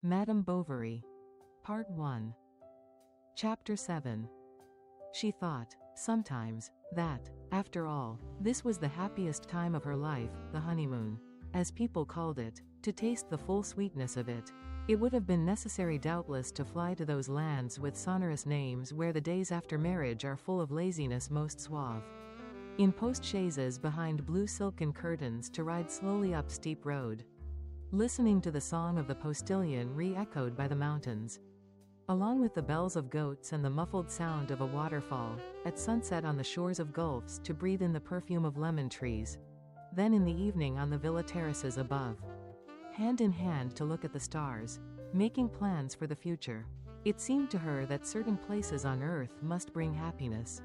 Madame Bovary. Part 1. Chapter 7. She thought, sometimes, that, after all, this was the happiest time of her life, the honeymoon, as people called it, to taste the full sweetness of it. It would have been necessary doubtless to fly to those lands with sonorous names where the days after marriage are full of laziness most suave. In post-chaises behind blue silken curtains to ride slowly up steep road, listening to the song of the postilion re-echoed by the mountains, along with the bells of goats and the muffled sound of a waterfall, at sunset on the shores of gulfs to breathe in the perfume of lemon trees, then in the evening on the villa terraces above, hand in hand to look at the stars, making plans for the future. It seemed to her that certain places on earth must bring happiness,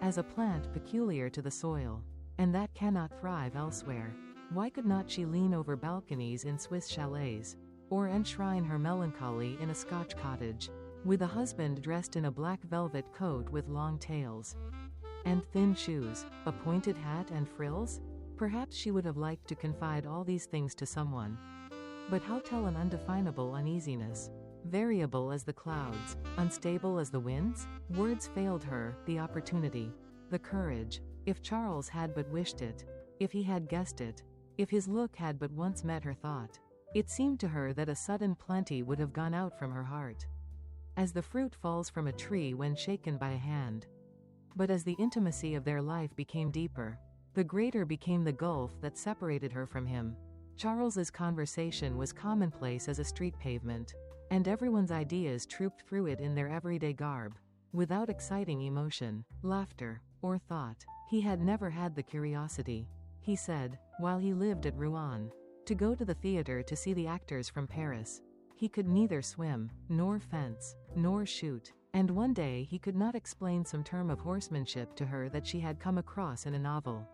as a plant peculiar to the soil, and that cannot thrive elsewhere. Why could not she lean over balconies in Swiss chalets, or enshrine her melancholy in a Scotch cottage, with a husband dressed in a black velvet coat with long tails and thin shoes, a pointed hat and frills? Perhaps she would have liked to confide all these things to someone. But how tell an undefinable uneasiness, variable as the clouds, unstable as the winds? Words failed her, the opportunity, the courage. If Charles had but wished it, if he had guessed it, if his look had but once met her thought, it seemed to her that a sudden plenty would have gone out from her heart, as the fruit falls from a tree when shaken by a hand. But as the intimacy of their life became deeper, the greater became the gulf that separated her from him. Charles's conversation was commonplace as a street pavement, and everyone's ideas trooped through it in their everyday garb, without exciting emotion, laughter, or thought. He had never had the curiosity, he said, while he lived at Rouen, to go to the theater to see the actors from Paris. He could neither swim, nor fence, nor shoot, and one day he could not explain some term of horsemanship to her that she had come across in a novel.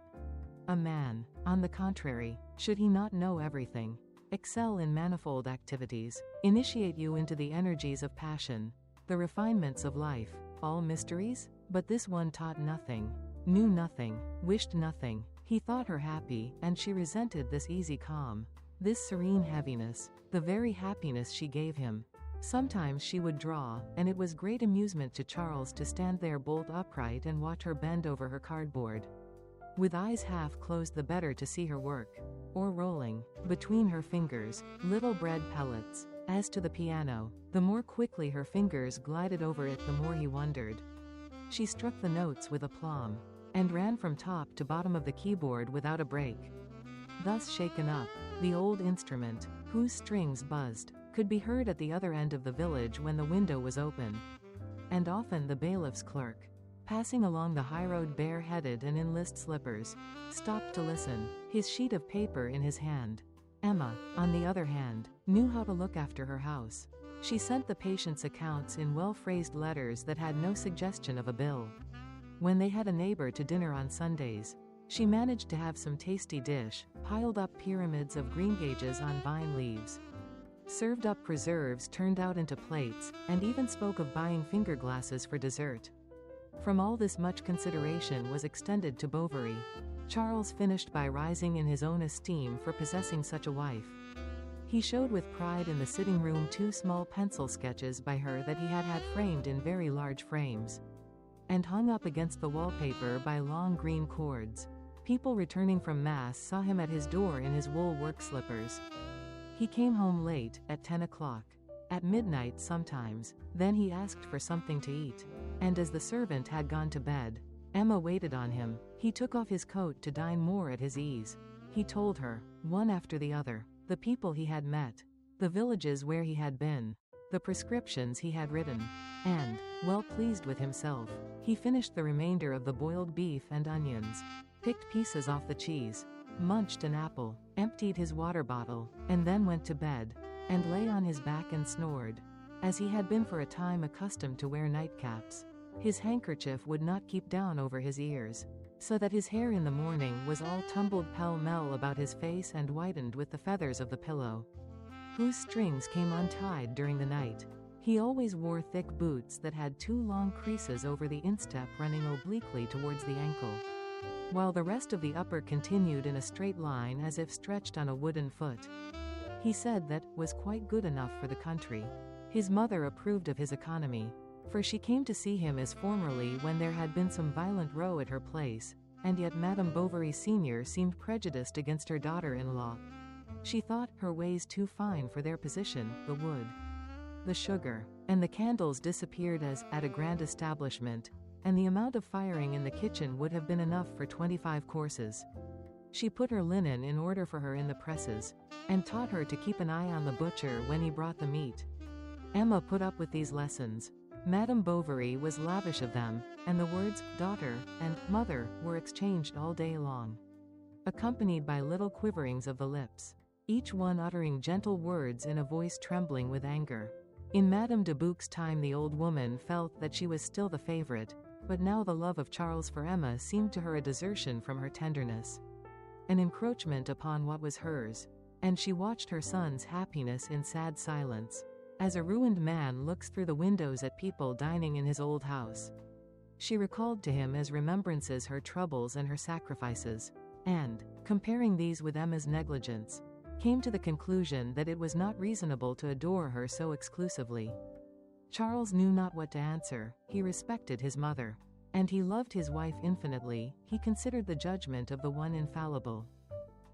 A man, on the contrary, should he not know everything, excel in manifold activities, initiate you into the energies of passion, the refinements of life, all mysteries? But this one taught nothing, knew nothing, wished nothing. He thought her happy, and she resented this easy calm, this serene heaviness, the very happiness she gave him. Sometimes she would draw, and it was great amusement to Charles to stand there bolt upright and watch her bend over her cardboard, with eyes half closed the better to see her work, or rolling, between her fingers, little bread pellets. As to the piano, the more quickly her fingers glided over it the more he wondered. She struck the notes with aplomb, and ran from top to bottom of the keyboard without a break. Thus shaken up, the old instrument, whose strings buzzed, could be heard at the other end of the village when the window was open. And often the bailiff's clerk, passing along the highroad bare-headed and in list slippers, stopped to listen, his sheet of paper in his hand. Emma, on the other hand, knew how to look after her house. She sent the patients' accounts in well-phrased letters that had no suggestion of a bill. When they had a neighbor to dinner on Sundays, she managed to have some tasty dish, piled up pyramids of greengages on vine leaves, served up preserves turned out into plates, and even spoke of buying finger glasses for dessert. From all this much consideration was extended to Bovary. Charles finished by rising in his own esteem for possessing such a wife. He showed with pride in the sitting room 2 small pencil sketches by her that he had had framed in very large frames, and hung up against the wallpaper by long green cords. People returning from Mass saw him at his door in his wool work slippers. He came home late, at 10 o'clock. At midnight sometimes. Then he asked for something to eat. And as the servant had gone to bed, Emma waited on him. He took off his coat to dine more at his ease. He told her, one after the other, the people he had met, the villages where he had been, the prescriptions he had written, and, well pleased with himself, he finished the remainder of the boiled beef and onions, picked pieces off the cheese, munched an apple, emptied his water bottle, and then went to bed, and lay on his back and snored, as he had been for a time accustomed to wear nightcaps. His handkerchief would not keep down over his ears, so that his hair in the morning was all tumbled pell-mell about his face and whitened with the feathers of the pillow, whose strings came untied during the night. He always wore thick boots that had 2 long creases over the instep running obliquely towards the ankle, while the rest of the upper continued in a straight line as if stretched on a wooden foot. He said that was quite good enough for the country. His mother approved of his economy, for she came to see him as formerly when there had been some violent row at her place, and yet Madame Bovary Sr. seemed prejudiced against her daughter-in-law. She thought her ways too fine for their position, the wood, the sugar, and the candles disappeared as at a grand establishment, and the amount of firing in the kitchen would have been enough for 25 courses. She put her linen in order for her in the presses, and taught her to keep an eye on the butcher when he brought the meat. Emma put up with these lessons. Madame Bovary was lavish of them, and the words daughter and mother were exchanged all day long, accompanied by little quiverings of the lips, each one uttering gentle words in a voice trembling with anger. In Madame de Buc's time the old woman felt that she was still the favorite, but now the love of Charles for Emma seemed to her a desertion from her tenderness, an encroachment upon what was hers, and she watched her son's happiness in sad silence, as a ruined man looks through the windows at people dining in his old house. She recalled to him as remembrances her troubles and her sacrifices, and, comparing these with Emma's negligence, came to the conclusion that it was not reasonable to adore her so exclusively. Charles knew not what to answer. He respected his mother, and he loved his wife infinitely. He considered the judgment of the one infallible,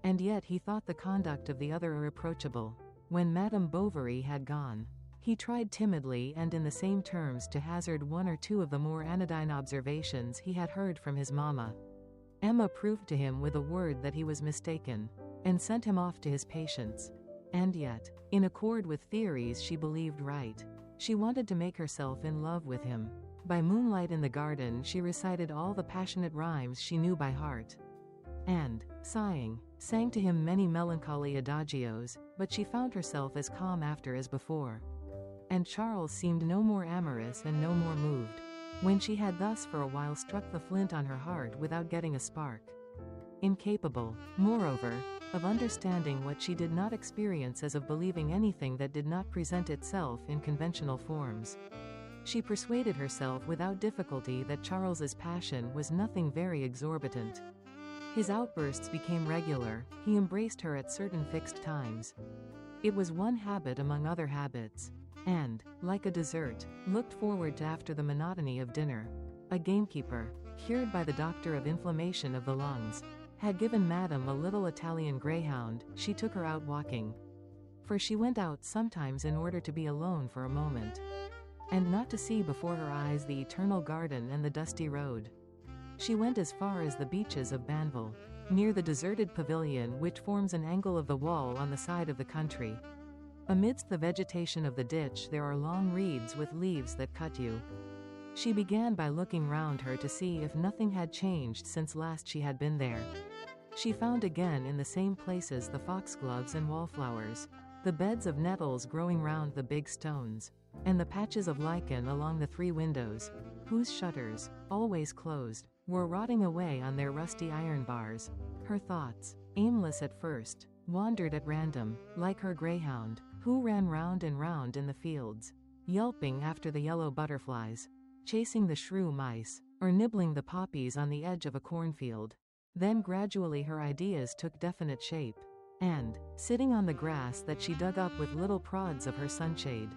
and yet he thought the conduct of the other irreproachable. When Madame Bovary had gone, he tried timidly and in the same terms to hazard one or two of the more anodyne observations he had heard from his mamma. Emma proved to him with a word that he was mistaken, and sent him off to his patients. And yet, in accord with theories she believed right, she wanted to make herself in love with him. By moonlight in the garden she recited all the passionate rhymes she knew by heart, and, sighing, sang to him many melancholy adagios, but she found herself as calm after as before. And Charles seemed no more amorous and no more moved, when she had thus for a while struck the flint on her heart without getting a spark. Incapable, moreover, of understanding what she did not experience as of believing anything that did not present itself in conventional forms, she persuaded herself without difficulty that Charles's passion was nothing very exorbitant. His outbursts became regular. He embraced her at certain fixed times. It was one habit among other habits, and, like a dessert, looked forward to after the monotony of dinner. A gamekeeper, cured by the doctor of inflammation of the lungs, had given Madame a little Italian greyhound. She took her out walking, for she went out sometimes in order to be alone for a moment, and not to see before her eyes the eternal garden and the dusty road. She went as far as the beeches of Banville, near the deserted pavilion which forms an angle of the wall on the side of the country. Amidst the vegetation of the ditch there are long reeds with leaves that cut you. She began by looking round her to see if nothing had changed since last she had been there. She found again in the same places the foxgloves and wallflowers, the beds of nettles growing round the big stones, and the patches of lichen along the 3 windows, whose shutters, always closed, were rotting away on their rusty iron bars. Her thoughts, aimless at first, wandered at random, like her greyhound, who ran round and round in the fields, yelping after the yellow butterflies, chasing the shrew mice, or nibbling the poppies on the edge of a cornfield. Then gradually her ideas took definite shape, and, sitting on the grass that she dug up with little prods of her sunshade,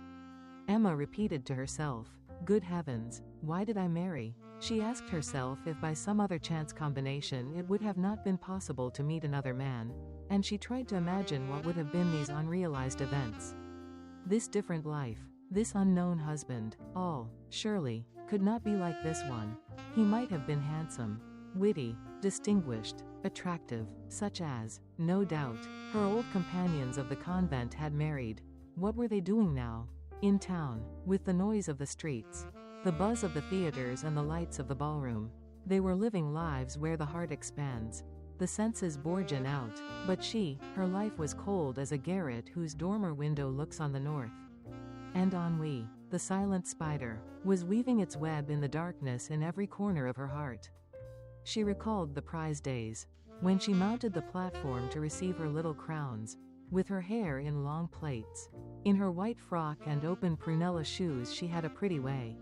Emma repeated to herself, "Good heavens, why did I marry?" She asked herself if by some other chance combination it would have not been possible to meet another man, and she tried to imagine what would have been these unrealized events. This different life, this unknown husband, all, surely, could not be like this one. He might have been handsome, witty, distinguished, attractive, such as, no doubt, her old companions of the convent had married. What were they doing now? In town, with the noise of the streets, the buzz of the theaters and the lights of the ballroom. They were living lives where the heart expands, the senses bourgeon out, but she, her life was cold as a garret whose dormer window looks on the north. And Ennui, the silent spider, was weaving its web in the darkness in every corner of her heart. She recalled the prize days, when she mounted the platform to receive her little crowns, with her hair in long plaits. In her white frock and open prunella shoes she had a pretty way.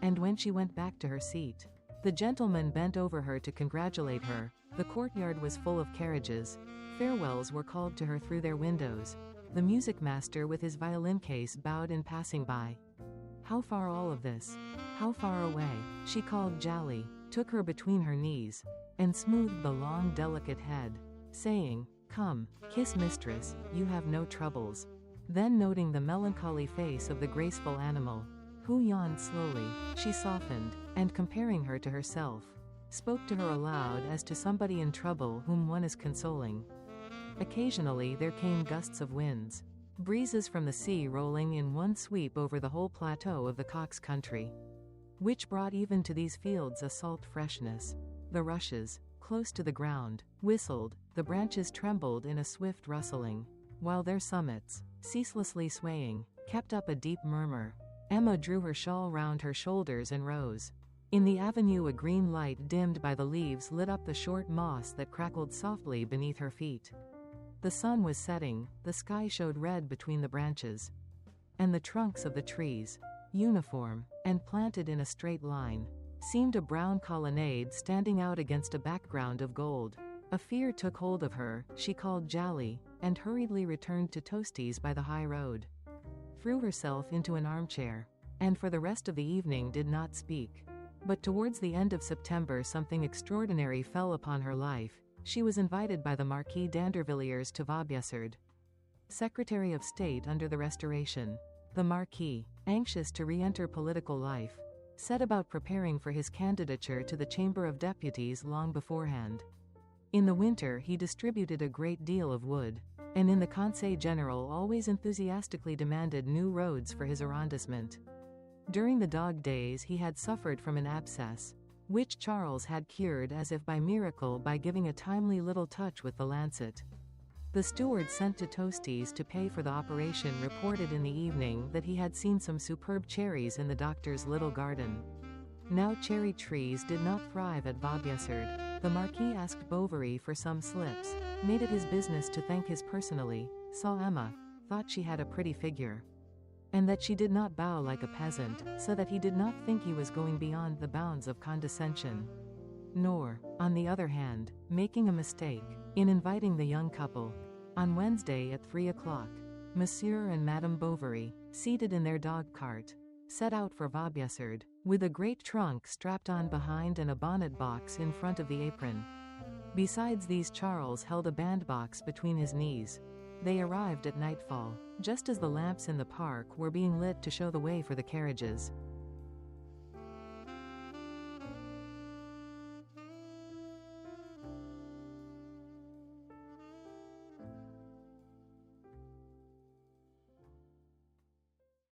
And when she went back to her seat, the gentlemen bent over her to congratulate her. The courtyard was full of carriages. Farewells were called to her through their windows, The music master with his violin case bowed in passing by. How far all of this? How far away? She called Jally, took her between her knees, and smoothed the long delicate head, saying, "Come, kiss mistress, you have no troubles." Then noting the melancholy face of the graceful animal, who yawned slowly, she softened, and comparing her to herself, spoke to her aloud as to somebody in trouble whom one is consoling. Occasionally there came gusts of winds, breezes from the sea rolling in one sweep over the whole plateau of the Cox country, which brought even to these fields a salt freshness. The rushes, close to the ground, whistled, the branches trembled in a swift rustling, while their summits, ceaselessly swaying, kept up a deep murmur. Emma drew her shawl round her shoulders and rose. In the avenue a green light dimmed by the leaves lit up the short moss that crackled softly beneath her feet. The sun was setting, the sky showed red between the branches, and the trunks of the trees, uniform, and planted in a straight line, seemed a brown colonnade standing out against a background of gold. A fear took hold of her, she called Jally, and hurriedly returned to Toasties by the high road, threw herself into an armchair, and for the rest of the evening did not speak. But towards the end of September something extraordinary fell upon her life. She was invited by the Marquis d'Andervilliers to Vaubyessard, Secretary of State under the Restoration. The Marquis, anxious to re-enter political life, set about preparing for his candidature to the Chamber of Deputies long beforehand. In the winter he distributed a great deal of wood, and in the Conseil General always enthusiastically demanded new roads for his arrondissement. During the dog days he had suffered from an abscess, which Charles had cured as if by miracle by giving a timely little touch with the lancet. The steward sent to Toasties to pay for the operation reported in the evening that he had seen some superb cherries in the doctor's little garden. Now cherry trees did not thrive at Vaubyessard. The Marquis asked Bovary for some slips, made it his business to thank his personally, saw Emma, thought she had a pretty figure, and that she did not bow like a peasant, so that he did not think he was going beyond the bounds of condescension, nor, on the other hand, making a mistake, in inviting the young couple. On Wednesday at 3 o'clock, Monsieur and Madame Bovary, seated in their dog-cart, set out for Vaubyessard, with a great trunk strapped on behind and a bonnet box in front of the apron. Besides these Charles held a bandbox between his knees. They arrived at nightfall, just as the lamps in the park were being lit to show the way for the carriages.